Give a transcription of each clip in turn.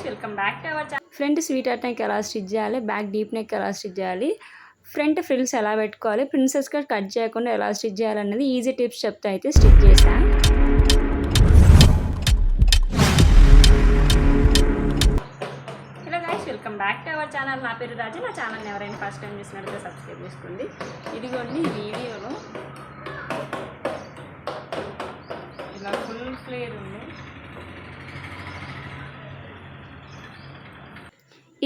Welcome back to our channel. Front sweet heart neck ఎలా stitch చేయాలి, back deep neck ఎలా stitch చేయాలి, front frills ఎలా పెట్టుకోవాలి, ప్రిన్సెస్ కట్ చేయకుండా ఎలా స్టిచ్ చేయాలన్నది ఈజీ టిప్స్ చెప్తే అయితే స్టిచ్ చేశాను. Hello guys, welcome back to our channel. నా పేరు రాజు. నా ఛానల్ని ఎవరైనా ఫస్ట్ టైం చూసినట్లయితే సబ్స్క్రైబ్ చేసుకోండి. ఇదిగోండి వీడియోలో ఇలా ఫుల్ ఫ్లేర్ ఉంది.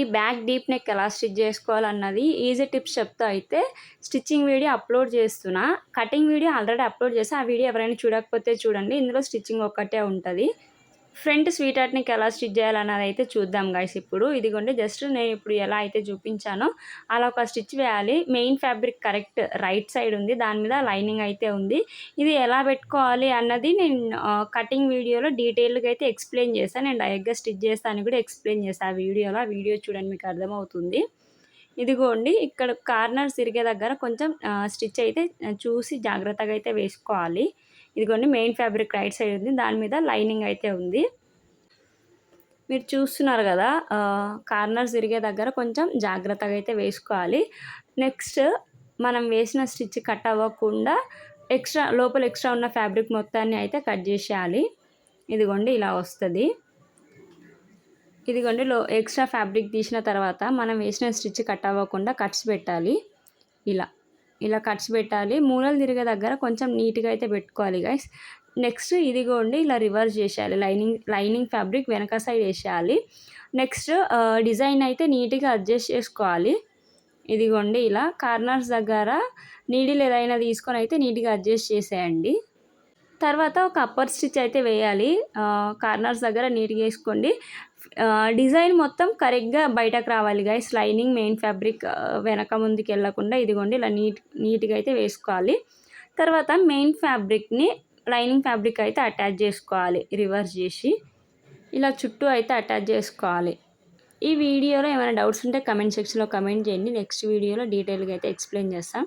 ఈ బ్యాక్ డీప్ నెక్ ఎలా స్టిచ్ చేసుకోవాలన్నది ఈజీ టిప్స్ చెప్తా అయితే స్టిచ్చింగ్ వీడియో అప్లోడ్ చేస్తున్నా. కటింగ్ వీడియో ఆల్రెడీ అప్లోడ్ చేసి ఆ వీడియో ఎవరైనా చూడకపోతే చూడండి. ఇందులో స్టిచ్చింగ్ ఒక్కటే ఉంటుంది. ఫ్రంట్ స్వీట్ హార్ట్ నెక్ ఎలా స్టిచ్ చేయాలన్నది అయితే చూద్దాం గైస్. ఇప్పుడు ఇదిగోండి జస్ట్ నేను ఇప్పుడు ఎలా అయితే చూపించానో అలా ఒక స్టిచ్ వేయాలి. Main fabric correct right side ఉంది, దాని మీద లైనింగ్ అయితే ఉంది. ఇది ఎలా పెట్టుకోవాలి అన్నది నేను కటింగ్ వీడియోలో డీటెయిల్గా అయితే ఎక్స్ప్లెయిన్ చేస్తాను. నేను డైరెక్ట్గా స్టిచ్ చేస్తాను కూడా ఎక్స్ప్లెయిన్ చేస్తాను ఆ వీడియోలో. ఆ వీడియో చూడండి, మీకు అర్థమవుతుంది. ఇదిగోండి ఇక్కడ కార్నర్స్ తిరిగే దగ్గర కొంచెం స్టిచ్ అయితే చూసి జాగ్రత్తగా అయితే వేసుకోవాలి. ఇదిగోండి మెయిన్ ఫ్యాబ్రిక్ రైట్ సైడ్ ఉంది, దాని మీద లైనింగ్ అయితే ఉంది. మీరు చూస్తున్నారు కదా, కార్నర్స్ తిరిగే దగ్గర కొంచెం జాగ్రత్తగా అయితే వేసుకోవాలి. నెక్స్ట్ మనం వేసిన స్టిచ్ కట్ అవ్వకుండా లోపల ఎక్స్ట్రా ఉన్న ఫ్యాబ్రిక్ మొత్తాన్ని అయితే కట్ చేసేయాలి. ఇదిగోండి ఇలా వస్తుంది. ఇదిగోండి ఎక్స్ట్రా ఫ్యాబ్రిక్ తీసిన తర్వాత మనం వేసిన స్టిచ్ కట్ అవ్వకుండా కట్స్ పెట్టాలి. ఇలా కట్స్ పెట్టాలి. మూలలు తిరిగే దగ్గర కొంచెం నీట్గా అయితే పెట్టుకోవాలి గైస్. నెక్స్ట్ ఇదిగోండి ఇలా రివర్స్ చేసేయాలి. లైనింగ్ ఫ్యాబ్రిక్ వెనక సైడ్ వేసేయాలి. నెక్స్ట్ డిజైన్ అయితే నీట్గా అడ్జస్ట్ చేసుకోవాలి. ఇదిగోండి ఇలా కార్నర్స్ దగ్గర నీడిల్ ఏదైనా తీసుకొని అయితే నీట్గా అడ్జస్ట్ చేసేయండి. తర్వాత ఒక అప్పర్ స్టిచ్ అయితే వేయాలి. కార్నర్స్ దగ్గర నీట్గా వేసుకోండి. డిజైన్ మొత్తం కరెక్ట్గా బయటకు రావాలి గైస్. లైనింగ్ మెయిన్ ఫ్యాబ్రిక్ వెనక ముందుకు వెళ్ళకుండా ఇదిగోండి ఇలా నీట్గా అయితే వేసుకోవాలి. తర్వాత మెయిన్ ఫ్యాబ్రిక్ని లైనింగ్ ఫ్యాబ్రిక్ అయితే అటాచ్ చేసుకోవాలి. రివర్స్ చేసి ఇలా చుట్టూ అయితే అటాచ్ చేసుకోవాలి. ఈ వీడియోలో ఏమైనా డౌట్స్ ఉంటే కమెంట్ సెక్షన్లో కమెంట్ చేయండి. నెక్స్ట్ వీడియోలో డీటెయిల్గా అయితే ఎక్స్ప్లెయిన్ చేస్తాం.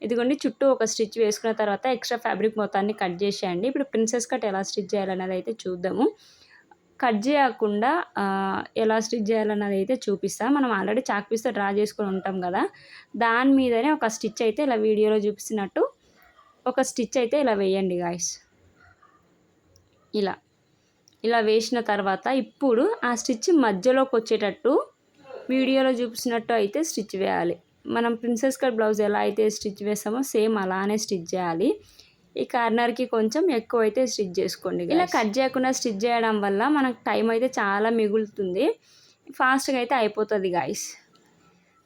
ఇదిగోండి చుట్టూ ఒక స్టిచ్ వేసుకున్న తర్వాత ఎక్స్ట్రా ఫ్యాబ్రిక్ మొత్తాన్ని కట్ చేసేయండి. ఇప్పుడు ప్రిన్సెస్ కట్ ఎలా స్టిచ్ చేయాలన్నది అయితే చూద్దాము. కట్ చేయకుండా ఎలా స్టిచ్ చేయాలన్నది అయితే చూపిస్తాం. మనం ఆల్రెడీ చాక్ పీస్తో డ్రా చేసుకొని ఉంటాం కదా, దాని మీదనే ఒక స్టిచ్ అయితే ఇలా వీడియోలో చూపిస్తున్నట్టు ఒక స్టిచ్ అయితే ఇలా వేయండి గాయస్. ఇలా వేసిన తర్వాత ఇప్పుడు ఆ స్టిచ్ మధ్యలోకి వచ్చేటట్టు వీడియోలో చూపిస్తున్నట్టు అయితే స్టిచ్ వేయాలి. మనం ప్రిన్సెస్ కట్ బ్లౌజ్ ఎలా అయితే స్టిచ్ వేస్తామో సేమ్ అలానే స్టిచ్ చేయాలి. ఈ కార్నర్కి కొంచెం ఎక్కువ అయితే స్టిచ్ చేసుకోండి. ఇలా కట్ చేయకుండా స్టిచ్ చేయడం వల్ల మనకు టైం అయితే చాలా మిగులుతుంది, ఫాస్ట్గా అయితే అయిపోతుంది గాయస్.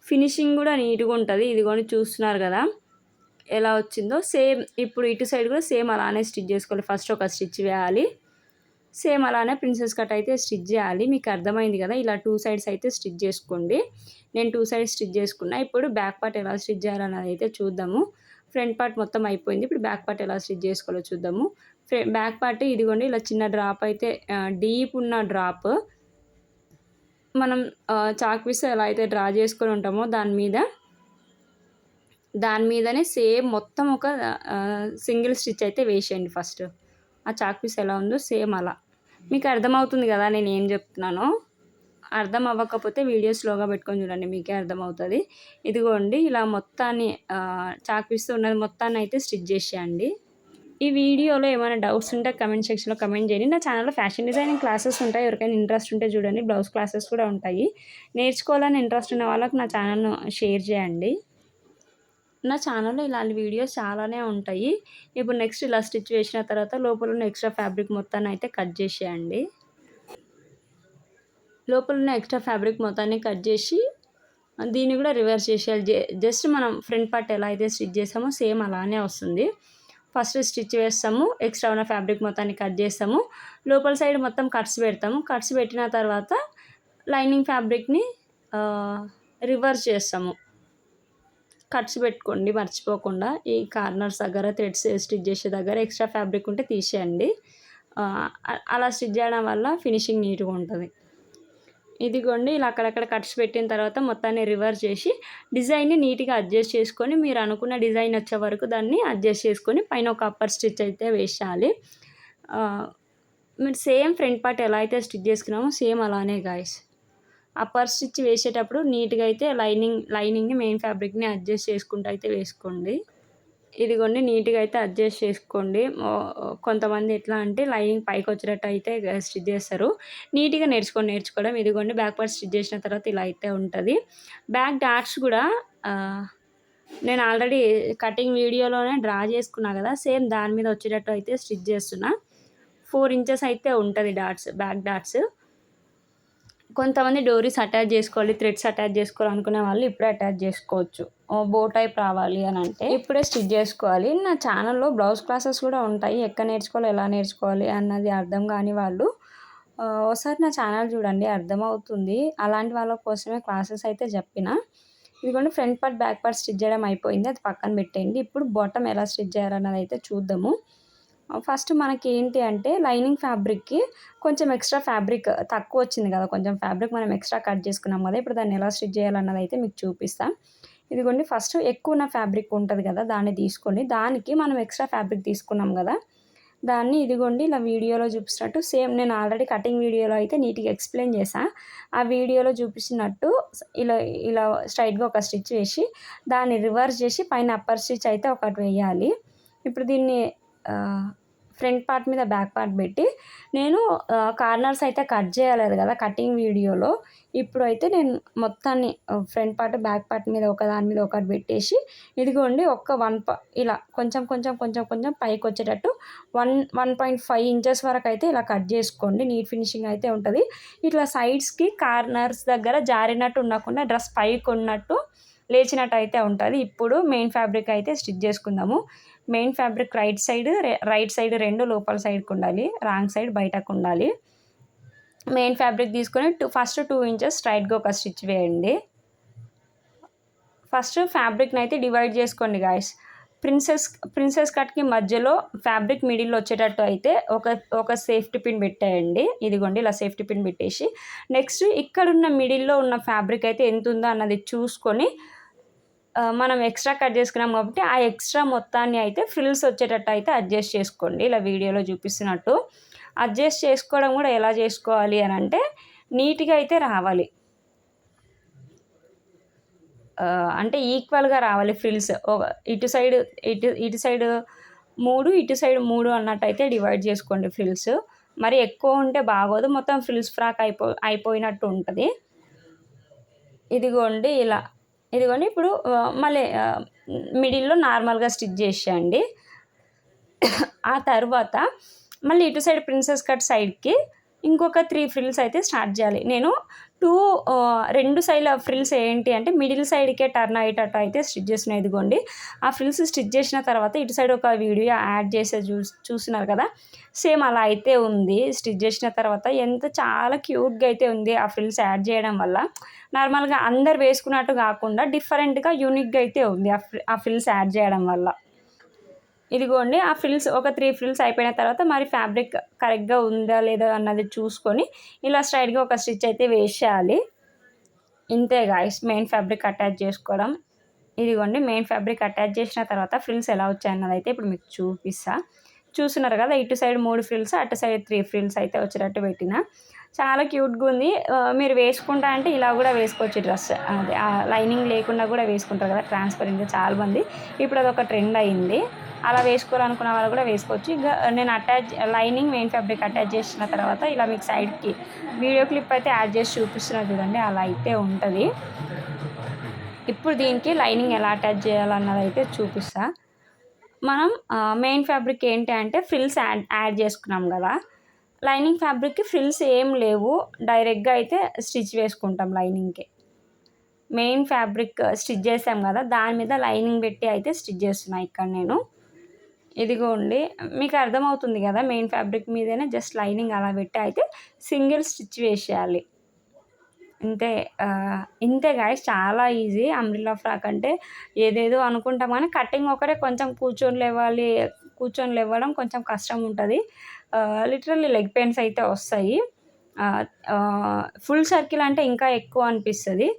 ఫినిషింగ్ కూడా నీట్గా ఉంటుంది. ఇదిగోని చూస్తున్నారు కదా ఎలా వచ్చిందో. సేమ్ ఇప్పుడు ఇటు సైడ్ కూడా సేమ్ అలానే స్టిచ్ చేసుకోవాలి. ఫస్ట్ ఒక స్టిచ్ వేయాలి, సేమ్ అలానే ప్రిన్సెస్ కట్ అయితే స్టిచ్ చేయాలి. మీకు అర్థమైంది కదా. ఇలా 2 సైడ్స్ అయితే స్టిచ్ చేసుకోండి. నేను 2 సైడ్స్ స్టిచ్ చేసుకున్నా. ఇప్పుడు బ్యాక్ పార్ట్ ఎలా స్టిచ్ చేయాలన్నది అయితే చూద్దాము. ఫ్రంట్ పార్ట్ మొత్తం అయిపోయింది. ఇప్పుడు బ్యాక్ పార్ట్ ఎలా స్టిచ్ చేసుకోవాలో చూద్దాము. బ్యాక్ పార్ట్ ఇదిగోండి ఇలా చిన్న డ్రాప్ అయితే డీప్ ఉన్న డ్రాప్ మనం చాక్ పీస్ ఎలా అయితే డ్రా చేసుకొని ఉంటామో దాని మీదనే సేమ్ మొత్తం ఒక సింగిల్ స్టిచ్ అయితే వేసేయండి. ఫస్ట్ ఆ చాక్ పీస్ ఎలా ఉందో సేమ్ అలా. మీకు అర్థమవుతుంది కదా నేను ఏం చెప్తున్నానో. అర్థం అవ్వకపోతే వీడియో స్లోగా పెట్టుకొని చూడండి, మీకే అర్థమవుతుంది. ఇదిగోండి ఇలా మొత్తాన్ని చాక్ పీస్తో ఉన్నది మొత్తాన్ని అయితే స్టిచ్ చేసేయండి. ఈ వీడియోలో ఏమైనా డౌట్స్ ఉంటే కమెంట్ సెక్షన్లో కమెంట్ చేయండి. నా ఛానల్లో ఫ్యాషన్ డిజైనింగ్ క్లాసెస్ ఉంటాయి, ఎవరికైనా ఇంట్రెస్ట్ ఉంటే చూడండి. బ్లౌజ్ క్లాసెస్ కూడా ఉంటాయి. నేర్చుకోవాలని ఇంట్రెస్ట్ ఉన్న వాళ్ళకి నా ఛానల్ను షేర్ చేయండి. నా ఛానల్లో ఇలాంటి వీడియోస్ చాలానే ఉంటాయి. ఇప్పుడు నెక్స్ట్ ఇలా స్టిచ్ వేసిన తర్వాత లోపల ఉన్న ఎక్స్ట్రా ఫ్యాబ్రిక్ మొత్తాన్ని అయితే కట్ చేసేయండి. లోపల ఉన్న ఎక్స్ట్రా ఫ్యాబ్రిక్ మొత్తాన్ని కట్ చేసి దీన్ని కూడా రివర్స్ చేసేయాలి. జస్ట్ మనం ఫ్రంట్ పార్ట్ ఎలా అయితే స్టిచ్ చేసామో సేమ్ అలానే వస్తుంది. ఫస్ట్ స్టిచ్ వేస్తాము, ఎక్స్ట్రా ఉన్న ఫ్యాబ్రిక్ మొత్తాన్ని కట్ చేస్తాము, లోపల సైడ్ మొత్తం కట్స్ పెడతాము. కట్స్ పెట్టిన తర్వాత లైనింగ్ ఫ్యాబ్రిక్ని రివర్స్ చేస్తాము. కట్స్ పెట్టుకోండి మర్చిపోకుండా. ఈ కార్నర్స్ దగ్గర థ్రెడ్స్ స్టిచ్ చేసే దగ్గర ఎక్స్ట్రా ఫ్యాబ్రిక్ ఉంటే తీసేయండి. అలా స్టిచ్ చేయడం వల్ల ఫినిషింగ్ నీట్గా ఉంటుంది. ఇదిగోండి ఇలా అక్కడక్కడ కట్స్ పెట్టిన తర్వాత మొత్తాన్ని రివర్స్ చేసి డిజైన్ని నీట్గా అడ్జస్ట్ చేసుకొని మీరు అనుకున్న డిజైన్ వచ్చే వరకు దాన్ని అడ్జస్ట్ చేసుకొని పైన ఒక అప్పర్ స్టిచ్ అయితే వేసేయాలి. మీరు సేమ్ ఫ్రంట్ పార్ట్ ఎలా అయితే స్టిచ్ చేసుకున్నామో సేమ్ అలానే గాయస్. అప్పర్ స్టిచ్ వేసేటప్పుడు నీట్గా అయితే లైనింగ్ని మెయిన్ ఫ్యాబ్రిక్ని అడ్జస్ట్ చేసుకుంటూ అయితే వేసుకోండి. ఇదిగోండి నీట్గా అయితే అడ్జస్ట్ చేసుకోండి. కొంతమంది ఎట్లా అంటే లైనింగ్ పైకి వచ్చేటట్టు అయితే స్టిచ్ చేస్తారు. నీట్గా నేర్చుకోవడం. ఇదిగోండి బ్యాక్ పార్ట్ స్టిచ్ చేసిన తర్వాత ఇలా అయితే ఉంటుంది. బ్యాక్ డాట్స్ కూడా నేను ఆల్రెడీ కటింగ్ వీడియోలోనే డ్రా చేసుకున్నా కదా, సేమ్ దాని మీద వచ్చేటట్టు అయితే స్టిచ్ చేస్తున్నా. 4 ఇంచెస్ అయితే ఉంటుంది బ్యాక్ డాట్స్. కొంతమంది డోరీస్ అటాచ్ చేసుకోవాలి, థ్రెడ్స్ అటాచ్ చేసుకోవాలనుకునే వాళ్ళు ఇప్పుడే అటాచ్ చేసుకోవచ్చు. బో టైప్ రావాలి అని అంటే ఇప్పుడే స్టిచ్ చేసుకోవాలి. నా ఛానల్లో బ్లౌజ్ క్లాసెస్ కూడా ఉంటాయి. ఎక్కడ నేర్చుకోవాలి, ఎలా నేర్చుకోవాలి అన్నది అర్థం కాని వాళ్ళు ఒకసారి నా ఛానల్ చూడండి, అర్థమవుతుంది. అలాంటి వాళ్ళ కోసమే క్లాసెస్ అయితే చెప్పిన. ఇదిగోండి front part back part stitch చేయడం అయిపోయింది, అది పక్కన పెట్టేయండి. ఇప్పుడు బాటమ్ ఎలా స్టిచ్ చేయాలన్నది అయితే చూద్దాము. ఫస్ట్ మనకి ఏంటి అంటే లైనింగ్ ఫ్యాబ్రిక్కి కొంచెం ఎక్స్ట్రా ఫ్యాబ్రిక్ తక్కువ వచ్చింది కదా, కొంచెం ఫ్యాబ్రిక్ మనం ఎక్స్ట్రా కట్ చేసుకున్నాం కదా. ఇప్పుడు దాన్ని ఎలా స్టిచ్ చేయాలన్నది అయితే మీకు చూపిస్తాను. ఇదిగోండి ఫస్ట్ ఎక్కువ ఉన్న ఫ్యాబ్రిక్ ఉంటుంది కదా, దాన్ని తీసుకోండి. దానికి మనం ఎక్స్ట్రా ఫ్యాబ్రిక్ తీసుకున్నాం కదా, దాన్ని ఇదిగోండి ఇలా వీడియోలో చూపిస్తున్నట్టు సేమ్ నేను ఆల్రెడీ కటింగ్ వీడియోలో అయితే నీట్గా ఎక్స్ప్లెయిన్ చేశాను. ఆ వీడియోలో చూపిస్తున్నట్టు ఇలా ఇలా స్ట్రైట్గా ఒక స్టిచ్ వేసి దాన్ని రివర్స్ చేసి పైన అప్పర్ స్టిచ్ అయితే ఒకటి వేయాలి. ఇప్పుడు దీన్ని ఫ్రంట్ పార్ట్ మీద బ్యాక్ పార్ట్ పెట్టి నేను కార్నర్స్ అయితే కట్ చేయలేదు కదా కటింగ్ వీడియోలో. ఇప్పుడైతే నేను మొత్తాన్ని ఫ్రంట్ పార్ట్ బ్యాక్ పార్ట్ మీద ఒకదాని మీద ఒకటి పెట్టేసి ఇదిగోండి ఇలా కొంచెం పైకి వచ్చేటట్టు 1.5 ఇంచెస్ వరకు అయితే ఇలా కట్ చేసుకోండి. నీట్ ఫినిషింగ్ అయితే ఉంటుంది. ఇట్లా సైడ్స్కి కార్నర్స్ దగ్గర జారినట్టు ఉండకుండా డ్రెస్ పైకి ఉన్నట్టు లేచినట్టు అయితే ఉంటుంది. ఇప్పుడు మెయిన్ ఫ్యాబ్రిక్ అయితే స్టిచ్ చేసుకుందాము. మెయిన్ ఫ్యాబ్రిక్ రైట్ సైడ్ 2 లోపల సైడ్కి ఉండాలి, రాంగ్ సైడ్ బయటకు ఉండాలి. మెయిన్ ఫ్యాబ్రిక్ తీసుకొని ఫస్ట్ 2 ఇంచెస్ స్ట్రైట్గా ఒక స్టిచ్ వేయండి. ఫస్ట్ ఫ్యాబ్రిక్ని అయితే డివైడ్ చేసుకోండి గాయస్. ప్రిన్సెస్ కట్కి మధ్యలో ఫ్యాబ్రిక్ మిడిల్లో వచ్చేటట్టు అయితే ఒక సేఫ్టీ పిన్ పెట్టేయండి. ఇదిగోండి ఇలా సేఫ్టీ పిన్ పెట్టేసి నెక్స్ట్ ఇక్కడున్న మిడిల్లో ఉన్న ఫ్యాబ్రిక్ అయితే ఎంత ఉందో అన్నది చూసుకొని మనం ఎక్స్ట్రా కట్ చేసుకున్నాం కాబట్టి ఆ ఎక్స్ట్రా మొత్తాన్ని అయితే ఫ్రిల్స్ వచ్చేటట్టు అయితే అడ్జస్ట్ చేసుకోండి. ఇలా వీడియోలో చూపిస్తున్నట్టు అడ్జస్ట్ చేసుకోవడం కూడా ఎలా చేసుకోవాలి అని అంటే నీట్గా అయితే రావాలి, అంటే ఈక్వల్గా రావాలి ఫ్రిల్స్. ఇటు సైడ్ 3 ఇటు సైడ్ 3 అన్నట్టు అయితే డివైడ్ చేసుకోండి ఫ్రిల్స్. మరి ఎక్కువ ఉంటే బాగోదు, మొత్తం ఫ్రిల్స్ ఫ్రాక్ అయిపోయినట్టు ఉంటుంది. ఇదిగోండి ఇప్పుడు మళ్ళీ మిడిల్లో నార్మల్గా స్టిచ్ చేసేయండి. ఆ తర్వాత మళ్ళీ ఇటు సైడ్ ప్రిన్సెస్ కట్ సైడ్కి ఇంకొక 3 ఫ్రిల్స్ అయితే స్టార్ట్ చేయాలి. నేను 2 సైడ్ల ఫ్రిల్స్ ఏంటి అంటే మిడిల్ సైడ్కే టర్న్ అయ్యేటట్టు అయితే స్టిచ్ చేస్తున్నాయి. ఇదిగోండి ఆ ఫ్రిల్స్ స్టిచ్ చేసిన తర్వాత ఇటు సైడ్ ఒక వీడియో యాడ్ చేసే చూస్తున్నారు కదా, సేమ్ అలా అయితే ఉంది. స్టిచ్ చేసిన తర్వాత చాలా క్యూట్గా అయితే ఉంది ఆ ఫ్రిల్స్ యాడ్ చేయడం వల్ల. నార్మల్గా అందరు వేసుకున్నట్టు కాకుండా డిఫరెంట్గా యూనిక్గా అయితే ఉంది ఆ ఫ్రిల్స్ యాడ్ చేయడం వల్ల. ఇదిగోండి ఆ ఫ్రిల్స్ ఒక 3 ఫ్రిల్స్ అయిపోయిన తర్వాత మరి ఫ్యాబ్రిక్ కరెక్ట్గా ఉందా లేదా అన్నది చూసుకొని ఇలా స్ట్రైట్గా ఒక స్టిచ్ అయితే వేసేయాలి. ఇంతే గాయస్ మెయిన్ ఫ్యాబ్రిక్ అటాచ్ చేసుకోవడం. ఇదిగోండి మెయిన్ ఫ్యాబ్రిక్ అటాచ్ చేసిన తర్వాత ఫ్రిల్స్ ఎలా వచ్చాయన్నది అయితే ఇప్పుడు మీకు చూస్తున్నారు కదా, ఇటు సైడ్ 3 ఫ్రిల్స్ అటు సైడ్ 3 ఫ్రిల్స్ అయితే వచ్చేటట్టు పెట్టిన. చాలా క్యూట్గా ఉంది. మీరు వేసుకుంటా అంటే ఇలా కూడా వేసుకోవచ్చు డ్రెస్, అదే లైనింగ్ లేకుండా కూడా వేసుకుంటారు కదా ట్రాన్స్పరెంట్గా చాలామంది. ఇప్పుడు అదొక ట్రెండ్ అయింది. అలా వేసుకోవాలనుకున్న వాళ్ళు కూడా వేసుకోవచ్చు. ఇంకా నేను లైనింగ్ మెయిన్ ఫ్యాబ్రిక్ అటాచ్ చేసిన తర్వాత ఇలా మీకు సైడ్కి వీడియో క్లిప్ అయితే యాడ్ చేసి చూపిస్తున్నారు చూడండి, అలా అయితే ఉంటుంది. ఇప్పుడు దీనికి లైనింగ్ ఎలా అటాచ్ చేయాలన్నది అయితే చూపిస్తా. మనం మెయిన్ ఫ్యాబ్రిక్ ఏంటి అంటే ఫ్రిల్స్ యాడ్ చేసుకున్నాం కదా, లైనింగ్ ఫ్యాబ్రిక్కి ఫ్రిల్స్ ఏం లేవు, డైరెక్ట్గా అయితే స్టిచ్ వేసుకుంటాం. లైనింగ్కి మెయిన్ ఫ్యాబ్రిక్ స్టిచ్ చేసాం కదా, దాని మీద లైనింగ్ పెట్టి అయితే స్టిచ్ చేస్తున్నా ఇక్కడ నేను. ఇదిగోండి మీకు అర్థమవుతుంది కదా, మెయిన్ ఫ్యాబ్రిక్ మీదనే జస్ట్ లైనింగ్ అలా పెట్టి అయితే సింగిల్ స్టిచ్ వేసేయాలి. ఇంతే గాయస్, చాలా ఈజీ. అంబ్రిల్లా ఫ్రాక్ అంటే ఏదేదో అనుకుంటాం కానీ కటింగ్ ఒకటే కొంచెం కూర్చొని లేవడం కొంచెం కష్టం ఉంటుంది. లిటరల్లీ లెగ్ పెయిన్స్ అయితే వస్తాయి. ఫుల్ సర్కిల్ అంటే ఇంకా ఎక్కువ అనిపిస్తుంది.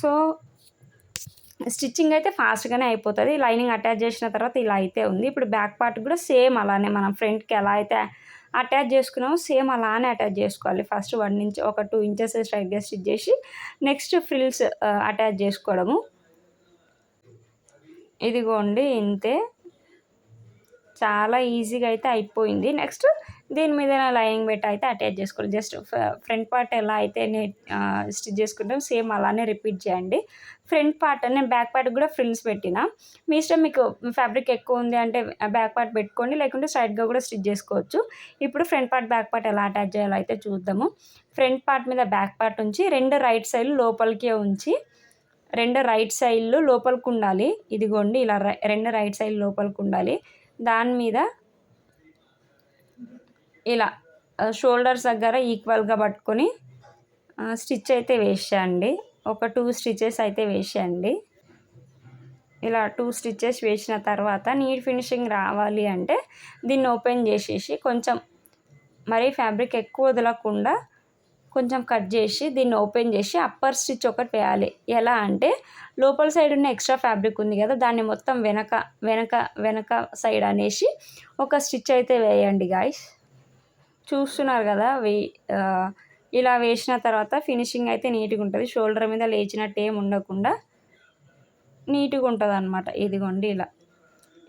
సో స్టిచ్చింగ్ అయితే ఫాస్ట్గానే అయిపోతుంది. లైనింగ్ అటాచ్ చేసిన తర్వాత ఇలా అయితే ఉంది. ఇప్పుడు బ్యాక్ పార్ట్ కూడా సేమ్ అలానే మనం ఫ్రంట్కి ఎలా అయితే అటాచ్ చేసుకున్నామో సేమ్ అలానే అటాచ్ చేసుకోవాలి. ఫస్ట్ 1 ఇంచ్ ఒక 2 ఇంచెస్ స్ట్రైట్‌గా స్టిచ్ చేసి నెక్స్ట్ ఫ్రిల్స్ అటాచ్ చేసుకోవడము. ఇదిగోండి ఇంతే. చాలా ఈజీగా అయితే అయిపోయింది. నెక్స్ట్ దీని మీద లైనింగ్ పెట్టి అయితే అటాచ్ చేసుకోవాలి. జస్ట్ ఫ్రంట్ పార్ట్ ఎలా అయితే స్టిచ్ చేసుకుంటాం సేమ్ అలానే రిపీట్ చేయండి. ఫ్రంట్ పార్ట్ నేను బ్యాక్ పార్ట్ కూడా ఫ్రిల్స్ పెట్టిన. మీ ఇష్టం, మీకు ఫ్యాబ్రిక్ ఎక్కువ ఉంది అంటే బ్యాక్ పార్ట్ పెట్టుకోండి, లేకుంటే స్ట్రైట్‌గా కూడా స్టిచ్ చేసుకోవచ్చు. ఇప్పుడు ఫ్రంట్ పార్ట్ బ్యాక్ పార్ట్ ఎలా అటాచ్ చేయాలో అయితే చూద్దాము. ఫ్రంట్ పార్ట్ మీద బ్యాక్ పార్ట్ ఉంచి 2 రైట్ సైడ్లు లోపలికే ఉంచి 2 రైట్ సైడ్లు లోపలికి ఉండాలి. ఇదిగోండి ఇలా 2 రైట్ సైడ్లు లోపలికి ఉండాలి. దాని మీద ఇలా షోల్డర్స్ దగ్గర ఈక్వల్గా పట్టుకొని స్టిచ్ అయితే వేసేయండి. ఒక 2 స్టిచెస్ అయితే వేసేయండి. ఇలా 2 స్టిచెస్ వేసిన తర్వాత నీట్ ఫినిషింగ్ రావాలి అంటే దీన్ని ఓపెన్ చేసేసి కొంచెం మరీ ఫ్యాబ్రిక్ ఎక్కువ వదలకుండా కొంచెం కట్ చేసి దీన్ని ఓపెన్ చేసి అప్పర్ స్టిచ్ ఒకటి వేయాలి. ఎలా అంటే లోపల సైడ్ ఉన్న ఎక్స్ట్రా ఫ్యాబ్రిక్ ఉంది కదా, దాన్ని మొత్తం వెనక సైడ్ అనేసి ఒక స్టిచ్ అయితే వేయండి గాయ్స్. చూస్తున్నారు కదా, ఇలా వేసిన తర్వాత ఫినిషింగ్ అయితే నీట్గా ఉంటుంది. షోల్డర్ మీద లేచినట్టు ఏమి ఉండకుండా నీట్గా ఉంటుంది అనమాట. ఇదిగోండి ఇలా.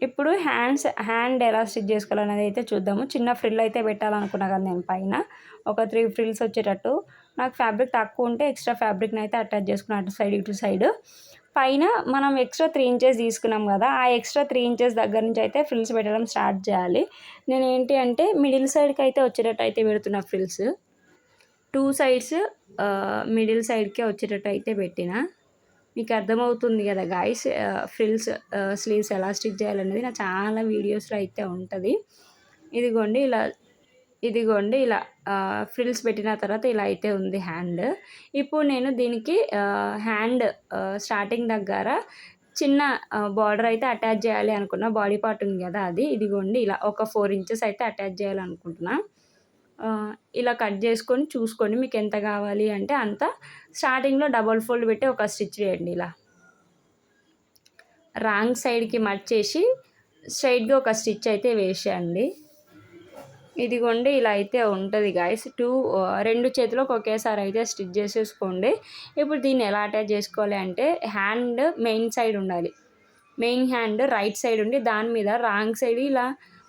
ఇప్పుడు హ్యాండ్ ఎలా స్టిచ్ చేసుకోవాలనేది అయితే చూద్దాము. చిన్న ఫ్రిల్ అయితే పెట్టాలనుకున్నా కదా నేను పైన ఒక 3 ఫ్రిల్స్ వచ్చేటట్టు. నాకు ఫ్యాబ్రిక్ తక్కువ ఉంటే ఎక్స్ట్రా ఫ్యాబ్రిక్ని అయితే అటాచ్ చేసుకున్నాను అటు సైడ్ ఇటు సైడ్. పైన మనం ఎక్స్ట్రా 3 ఇంచెస్ తీసుకున్నాం కదా, ఆ ఎక్స్ట్రా 3 ఇంచెస్ దగ్గర నుంచి అయితే ఫ్రిల్స్ పెట్టడం స్టార్ట్ చేయాలి. నేను ఏంటి అంటే మిడిల్ సైడ్కి అయితే వచ్చేటట్టు అయితే పెడుతున్నా ఫ్రిల్స్. 2 సైడ్స్ మిడిల్ సైడ్కే వచ్చేటట్టు అయితే పెట్టిన. మీకు అర్థమవుతుంది కదా గాయ్స్, ఫ్రిల్స్ స్లీవ్స్ ఎలా స్టిచ్ చేయాలనేది నా చాలా వీడియోస్లో అయితే ఉంటుంది. ఇదిగోండి ఇలా ఫ్రిల్స్ పెట్టిన తర్వాత ఇలా అయితే ఉంది హ్యాండ్. ఇప్పుడు నేను దీనికి హ్యాండ్ స్టార్టింగ్ దగ్గర చిన్న బార్డర్ అయితే అటాచ్ చేయాలి అనుకున్నా. బాడీ పార్ట్ ఉంది కదా అది. ఇదిగోండి ఇలా ఒక 4 ఇంచెస్ అయితే అటాచ్ చేయాలనుకుంటున్నా. ఇలా కట్ చేసుకొని చూసుకోండి మీకు ఎంత కావాలి అంటే అంత. స్టార్టింగ్లో డబల్ ఫోల్డ్ పెట్టి ఒక స్టిచ్ వేయండి. ఇలా రాంగ్ సైడ్కి మర్చేసి స్ట్రైట్గా ఒక స్టిచ్ అయితే వేసేయండి. ఇదిగోండి ఇలా అయితే ఉంటుంది గాయస్. 2 చేతులకు ఒకేసారి అయితే స్టిచ్ చేసేసుకోండి. ఇప్పుడు దీన్ని ఎలా అటాచ్ చేసుకోవాలి అంటే హ్యాండ్ మెయిన్ సైడ్ ఉండాలి. మెయిన్ హ్యాండ్ రైట్ సైడ్ ఉండి దాని మీద రాంగ్ సైడ్ ఇలా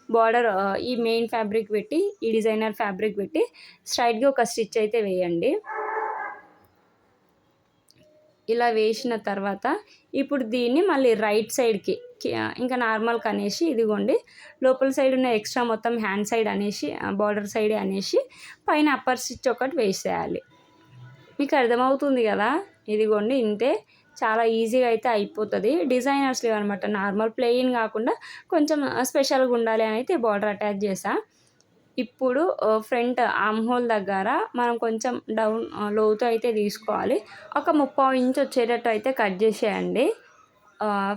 బార్డర్ ఈ మెయిన్ ఫ్యాబ్రిక్ పెట్టి ఈ డిజైనర్ ఫ్యాబ్రిక్ పెట్టి స్ట్రైట్గా ఒక స్టిచ్ అయితే వేయండి. ఇలా వేసిన తర్వాత ఇప్పుడు దీన్ని మళ్ళీ రైట్ సైడ్కి ఇంకా నార్మల్ కనేసి ఇదిగోండి లోపల సైడ్ ఉన్న ఎక్స్ట్రా మొత్తం హ్యాండ్ సైడ్ అనేసి బార్డర్ సైడ్ అనేసి పైన అప్పర్ స్టిచ్ ఒకటి వేసేయాలి. మీకు అర్థమవుతుంది కదా. ఇదిగోండి ఇంతే, చాలా ఈజీగా అయితే అయిపోతుంది. డిజైనర్ స్లీవ్ అనమాట, నార్మల్ ప్లెయిన్ కాకుండా కొంచెం స్పెషల్గా ఉండాలి అని అయితే బార్డర్ అటాచ్ చేసా. ఇప్పుడు ఫ్రంట్ ఆర్మ్ హోల్ దగ్గర మనం కొంచెం డౌన్ లోతు అయితే తీసుకోవాలి. ఒక 3/4 ఇంచ్ వచ్చేటట్టు అయితే కట్ చేసేయండి.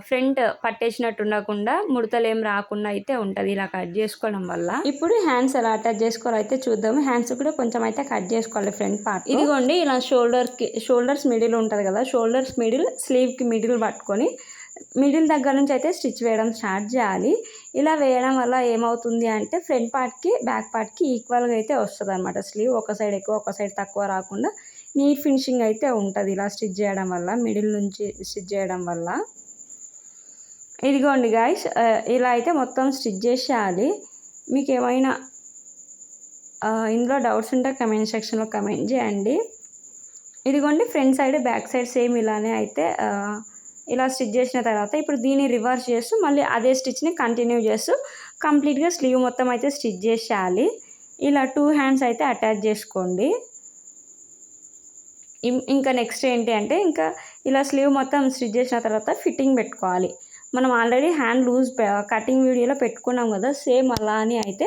ఫ్రంట్ పట్టేసినట్టు ఉండకుండా ముడతలు ఏం రాకుండా అయితే ఉంటుంది ఇలా కట్ చేసుకోవడం వల్ల. ఇప్పుడు హ్యాండ్స్ ఎలా అటాచ్ చేసుకోవాలో అయితే చూద్దాము. హ్యాండ్స్ కూడా కొంచెం అయితే కట్ చేసుకోవాలి ఫ్రంట్ పార్ట్. ఇదిగోండి ఇలా షోల్డర్స్ మిడిల్ ఉంటుంది కదా, షోల్డర్స్ మిడిల్ స్లీవ్కి మిడిల్ పట్టుకొని మిడిల్ దగ్గర నుంచి అయితే స్టిచ్ వేయడం స్టార్ట్ చేయాలి. ఇలా వేయడం వల్ల ఏమవుతుంది అంటే ఫ్రంట్ పార్ట్కి బ్యాక్ పార్ట్కి ఈక్వల్గా అయితే వస్తుంది అనమాట. స్లీవ్ ఒక సైడ్ ఎక్కువ ఒక సైడ్ తక్కువ రాకుండా నీట్ ఫినిషింగ్ అయితే ఉంటుంది ఇలా స్టిచ్ చేయడం వల్ల, మిడిల్ నుంచి స్టిచ్ చేయడం వల్ల. ఇదిగోండి గాయ్స్ ఇలా అయితే మొత్తం స్టిచ్ చేసేయాలి. మీకు ఏమైనా ఇందులో డౌట్స్ ఉంటే కమెంట్ సెక్షన్లో కమెంట్ చేయండి. ఇదిగోండి front side back side same ఇలానే అయితే ఇలా స్టిచ్ చేసిన తర్వాత ఇప్పుడు దీన్ని రివర్స్ చేస్తూ మళ్ళీ అదే స్టిచ్ని కంటిన్యూ చేస్తూ కంప్లీట్గా స్లీవ్ మొత్తం అయితే స్టిచ్ చేసేయాలి. ఇలా 2 హ్యాండ్స్ అయితే అటాచ్ చేసుకోండి. ఇంకా నెక్స్ట్ ఏంటి అంటే ఇంకా ఇలా స్లీవ్ మొత్తం స్టిచ్ చేసిన తర్వాత ఫిట్టింగ్ పెట్టుకోవాలి. మనం ఆల్రెడీ హ్యాండ్ లూజ్ కటింగ్ వీడియోలో పెట్టుకున్నాం కదా, సేమ్ అలా అని అయితే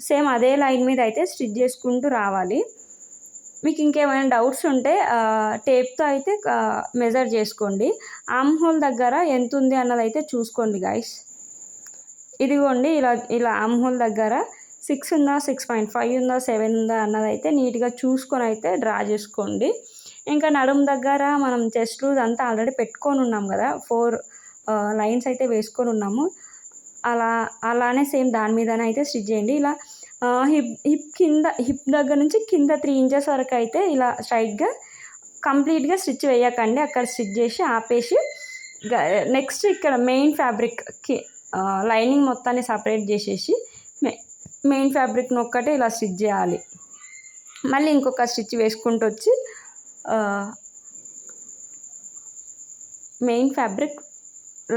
సేమ్ అదే లైన్ మీద అయితే స్టిచ్ చేసుకుంటూ రావాలి. మీకు ఇంకేమైనా డౌట్స్ ఉంటే టేప్తో అయితే మెజర్ చేసుకోండి. ఆర్మ్ హోల్ దగ్గర ఎంత ఉంది అన్నది అయితే చూసుకోండి గాయస్. ఇదిగోండి ఇలా ఆర్మ్ హోల్ దగ్గర 6 ఉందా, 6.5 ఉందా, 7 ఉందా అన్నది అయితే నీట్గా చూసుకొని అయితే డ్రా చేసుకోండి. ఇంకా నడుము దగ్గర మనం చెస్ట్ లూజ్ అంతా ఆల్రెడీ పెట్టుకొని ఉన్నాం కదా, 4 లైన్స్ అయితే వేసుకొని ఉన్నాము. అలానే సేమ్ దాని మీదనే అయితే స్టిచ్ చేయండి. ఇలా హిప్ దగ్గర నుంచి కింద 3 ఇంచెస్ వరకు అయితే ఇలా స్ట్రైట్గా కంప్లీట్గా స్టిచ్ వేయకండి, అక్కడ స్టిచ్ చేసి ఆపేసి నెక్స్ట్ ఇక్కడ మెయిన్ ఫ్యాబ్రిక్కి లైనింగ్ మొత్తాన్ని సపరేట్ చేసేసి మెయిన్ ఫ్యాబ్రిక్ని ఒక్కటే ఇలా స్టిచ్ చేయాలి. మళ్ళీ ఇంకొక స్టిచ్ వేసుకుంటూ వచ్చి మెయిన్ ఫ్యాబ్రిక్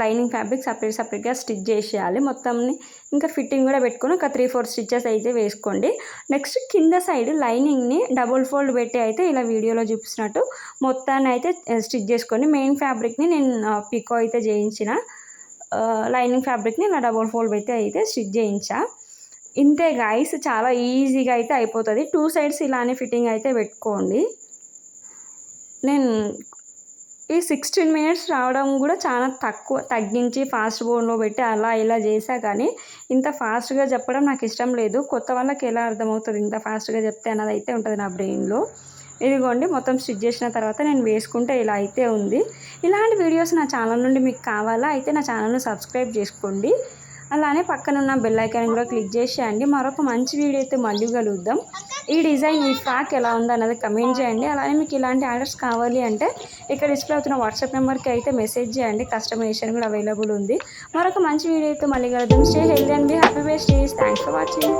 లైనింగ్ ఫ్యాబ్రిక్ సపరేట్గా స్టిచ్ చేసేయాలి మొత్తంని. ఇంకా ఫిట్టింగ్ కూడా పెట్టుకొని ఒక 3-4 స్టిచెస్ అయితే వేసుకోండి. నెక్స్ట్ కింద సైడ్ లైనింగ్ని డబుల్ ఫోల్డ్ పెట్టి అయితే ఇలా వీడియోలో చూపిస్తున్నట్టు మొత్తాన్ని అయితే స్టిచ్ చేసుకోండి. మెయిన్ ఫ్యాబ్రిక్ని నేను పికో అయితే చేయించిన, లైనింగ్ ఫ్యాబ్రిక్ని ఇలా డబుల్ ఫోల్డ్ పెట్టి అయితే స్టిచ్ చేయించా. ఇంతే గాయ్స్, చాలా ఈజీగా అయితే అయిపోతుంది. 2 సైడ్స్ ఇలానే ఫిట్టింగ్ అయితే పెట్టుకోండి. నేను ఈ 16 మినిట్స్ రావడం కూడా చాలా తగ్గించి ఫాస్ట్ మోడ్లో పెట్టి అలా ఇలా చేసా, కానీ ఇంత ఫాస్ట్గా చెప్పడం నాకు ఇష్టం లేదు. కొత్త వాళ్ళకి ఎలా అర్థమవుతుంది ఇంత ఫాస్ట్గా చెప్తే అన్నది అయితే ఉంటుంది నా బ్రెయిన్లో. ఇదిగోండి మొత్తం స్టిచ్ చేసిన తర్వాత నేను వేసుకుంటే ఇలా అయితే ఉంది. ఇలాంటి వీడియోస్ నా ఛానల్ నుండి మీకు కావాలా అయితే నా ఛానల్ను సబ్స్క్రైబ్ చేసుకోండి. అలానే పక్కన ఉన్న బెల్ ఐకాన్ కూడా క్లిక్ చేసేయండి. మరొక మంచి వీడియో అయితే మళ్ళీ కలుద్దాం. ఈ డిజైన్ ఈ ఫ్రాక్ ఎలా ఉందో అన్నది కమెంట్ చేయండి. అలానే మీకు ఇలాంటి ఆర్డర్స్ కావాలి అంటే ఇక్కడ డిస్ప్లే అవుతున్న వాట్సాప్ నెంబర్కి అయితే మెసేజ్ చేయండి. కస్టమైజేషన్ కూడా అవైలబుల్ ఉంది. మరొక మంచి వీడియో అయితే మళ్ళీ కలుద్దాం. Stay healthy and be happy bye stays. Thanks for watching.